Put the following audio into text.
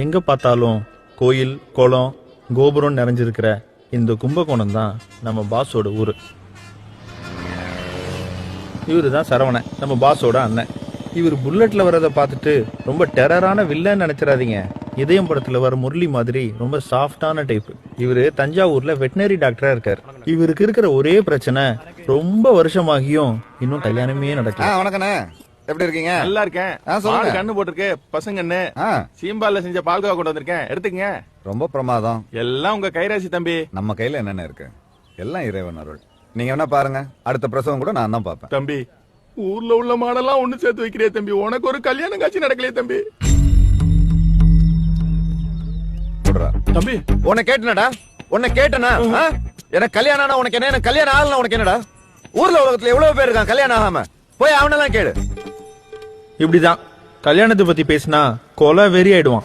எங்க பார்த்தாலும் கோயில் குளம் கோபுரம் நிறைஞ்சிருக்கிற இந்த கும்பகோணம் தான் நம்ம பாஸோட ஊரு. இவரு தான் சரவணன், நம்ம பாஸோட அண்ணன். இவர் புல்லட்ல வர்றதை பார்த்துட்டு ரொம்ப டெரரான வில்லன்னு நினைச்சிடாதீங்க. இதயம் படத்துல வர முரளி மாதிரி ரொம்ப சாஃப்டான டைப். இவரு தஞ்சாவூர்ல வெட்டினரி டாக்டரா இருக்காரு. இவருக்கு இருக்கிற ஒரே பிரச்சனை, ரொம்ப வருஷமாகியும் இன்னும் கல்யாணமே நடக்கல. வணக்கண்ணே, எப்படி இருக்கீங்க? நல்லா இருக்கேன். சொல்லுங்க. கண்ணு போட்டிருக்கு பசங்கன்னு சீம்பால்ல செஞ்ச பால்கோவா கொண்டு வந்திருக்கேன், எடுத்துக்கங்க. ரொம்ப பிரமாதம். எல்லாம் உங்க கைராசி தம்பி. நம்ம கையில என்னென்ன இருக்கு, எல்லாம் இறைவன் அருள். நீங்க என்ன பாருங்க, அடுத்த பிரசவம் கூட நான் தான் பாப்பேன். தம்பி, ஊர்ல உள்ள மாடெல்லாம் ஒண்ணு சேர்த்து வைக்கிறே தம்பி. உனக்கு ஒரு கல்யாணம் காட்சி நடக்கலையே தம்பி. தம்பி உன்னை கேட்டனடா, உன்னை கேட்டனா? எனக்கு கல்யாணம் ஆனா உனக்கு என்ன, எனக்கு கல்யாணம் ஆகல உனக்கு என்னடா? ஊர்ல உலகத்துல எவ்வளவு பேர் இருக்கான் கல்யாணம் ஆகாம, போய் அவனெல்லாம் கேளு. இப்படிதான் கல்யாணத்தை பத்தி பேசினா கொலை வெறி ஆயிடுவான்.